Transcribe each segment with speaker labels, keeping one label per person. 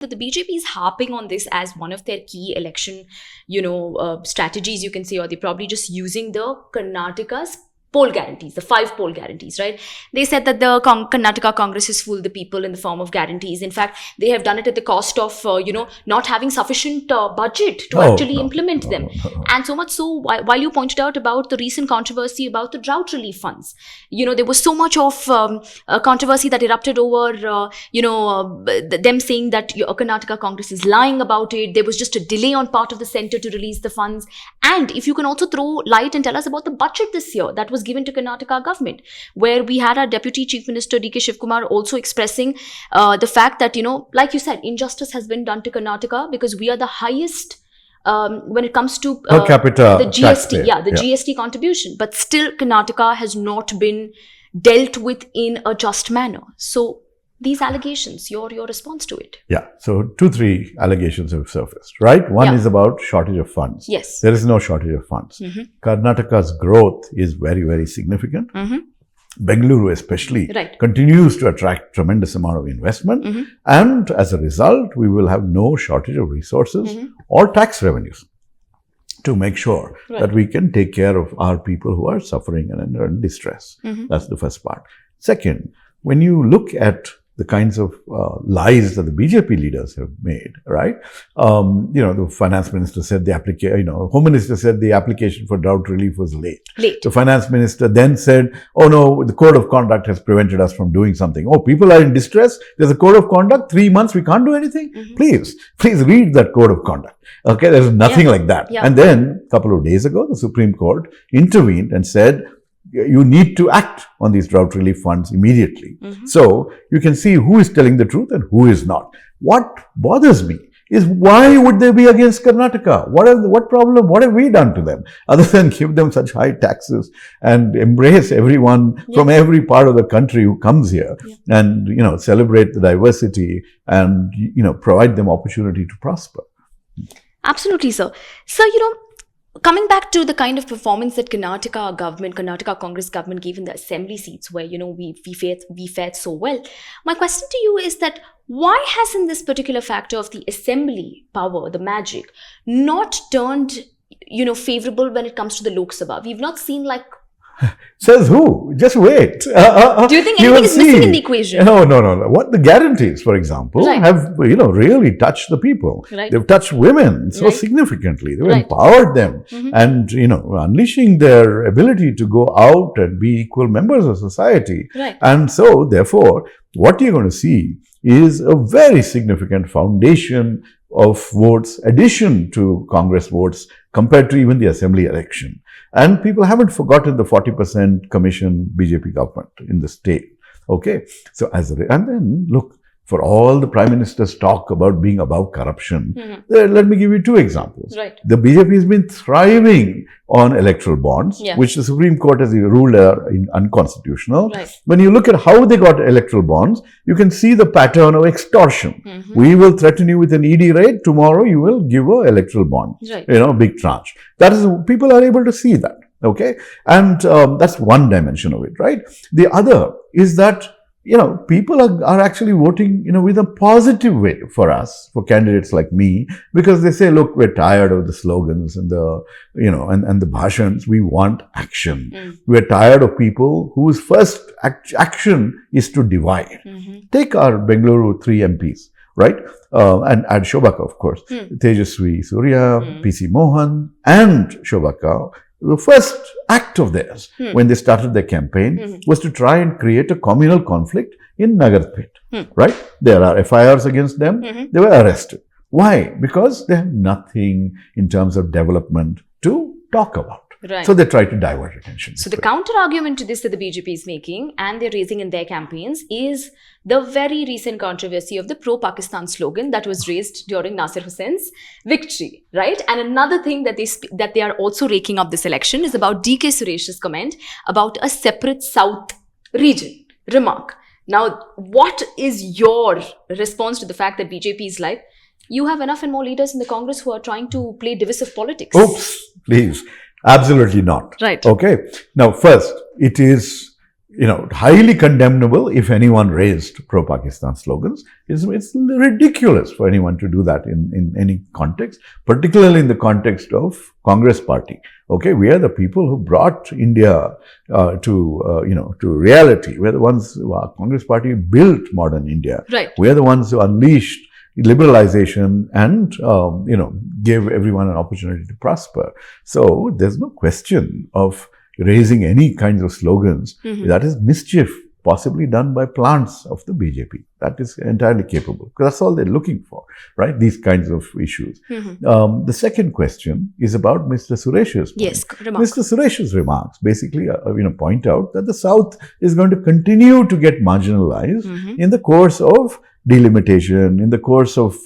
Speaker 1: that the BJP is harping on this as one of their key election, strategies, you can say, or they're probably just using the Karnataka's poll guarantees, the 5 poll guarantees, right? They said that the Karnataka Congress has fooled the people in the form of guarantees. In fact, they have done it at the cost of, not having sufficient budget to actually implement them. And so much so, while you pointed out about the recent controversy about the drought relief funds, there was so much of controversy that erupted over, them saying that Karnataka Congress is lying about it. There was just a delay on part of the centre to release the funds. And if you can also throw light and tell us about the budget this year that was given to Karnataka government, where we had our Deputy Chief Minister D.K. Shivkumar also expressing the fact that, like you said, injustice has been done to Karnataka because we are the highest when it comes to
Speaker 2: per capita
Speaker 1: the GST, GST contribution, but still Karnataka has not been dealt with in a just manner. So these allegations, your response to it?
Speaker 2: Yeah, so 2-3 allegations have surfaced, right? One is about shortage of funds.
Speaker 1: Yes.
Speaker 2: There is no shortage of funds. Karnataka's growth is very, very significant. Bengaluru especially continues to attract tremendous amount of investment. And as a result, we will have no shortage of resources or tax revenues to make sure that we can take care of our people who are suffering and are in distress. That's the first part. Second, when you look at the kinds of lies that the BJP leaders have made, right? The finance minister said Home Minister said the application for drought relief was late. The finance minister then said, oh no, the code of conduct has prevented us from doing something. Oh, people are in distress. There's a code of conduct. 3 months, we can't do anything. Please read that code of conduct. Okay, there's nothing like that. And then a couple of days ago, the Supreme Court intervened and said, you need to act on these drought relief funds immediately. So you can see who is telling the truth and who is not. What bothers me is why would they be against Karnataka? What problem? What have we done to them other than give them such high taxes and embrace everyone from every part of the country who comes here and celebrate the diversity and provide them opportunity to prosper?
Speaker 1: Absolutely, sir. So coming back to the kind of performance that Karnataka Congress government gave in the assembly seats where, we fared so well. My question to you is that why hasn't this particular factor of the assembly power, the magic, not turned, favorable when it comes to the Lok Sabha? We've not seen
Speaker 2: Says who? Just wait.
Speaker 1: Do you think anything is missing in the equation?
Speaker 2: No. What the guarantees, for example, have really touched the people. They've touched women so significantly. They've empowered them and unleashing their ability to go out and be equal members of society. And so, therefore, what you're going to see is a very significant foundation of votes, addition to Congress votes compared to even the assembly election. And people haven't forgotten the 40% commission BJP government in the state. Okay. So and then look, for all the Prime Minister's talk about being above corruption, let me give you 2 examples. The BJP has been thriving on electoral bonds, which the Supreme Court has ruled are unconstitutional. When you look at how they got electoral bonds, you can see the pattern of extortion. We will threaten you with an ED raid. Tomorrow you will give an electoral bond, big tranche. That is, people are able to see that. Okay. And that's one dimension of it, right? The other is that people are actually voting, with a positive way for us, for candidates like me, because they say, look, we're tired of the slogans and the, and the bhashans. We want action. We're tired of people whose first action is to divide. Take our Bengaluru 3 MPs, right? And add Shobhaka, of course. Tejaswi Surya, PC Mohan, and Shobhaka. The first act of theirs when they started their campaign was to try and create a communal conflict in Nagarpet, right? There are FIRs against them. They were arrested. Why? Because they have nothing in terms of development to talk about. So they try to divert attention.
Speaker 1: So the counter argument to this that the BJP is making and they're raising in their campaigns is the very recent controversy of the pro-Pakistan slogan that was raised during Nasir Hussain's victory, right? And another thing that they are also raking up this election is about D.K. Suresh's comment about a separate South region remark. Now, what is your response to the fact that BJP is like, you have enough and more leaders in the Congress who are trying to play divisive politics?
Speaker 2: Oops, please. Absolutely not.
Speaker 1: Right.
Speaker 2: Okay. Now, first, it is highly condemnable if anyone raised pro-Pakistan slogans. It's ridiculous for anyone to do that in any context, particularly in the context of Congress party. Okay, we are the people who brought India to reality. We're the ones Congress party built modern India.
Speaker 1: Right.
Speaker 2: We are the ones who unleashed liberalization and gave everyone an opportunity to prosper. So there's no question of raising any kinds of slogans. That is mischief, possibly done by plants of the BJP. That is entirely capable, because that's all they're looking for, right? These kinds of issues. The second question is about Mr. Suresh's point.
Speaker 1: Yes, remarks.
Speaker 2: Mr. Suresh's remarks basically, point out that the South is going to continue to get marginalized in the course of delimitation, in the course of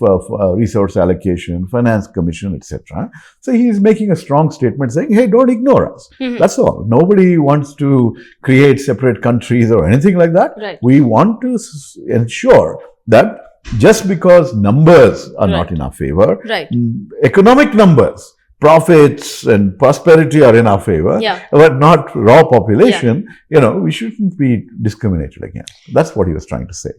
Speaker 2: resource allocation, finance commission, etc. So he is making a strong statement saying, hey, don't ignore us. That's all. Nobody wants to create separate countries or anything like that.
Speaker 1: Right.
Speaker 2: We want to ensure that just because numbers are not in our favor, economic numbers, profits and prosperity are in our favor, but not raw population, we shouldn't be discriminated against. That's what he was trying to say.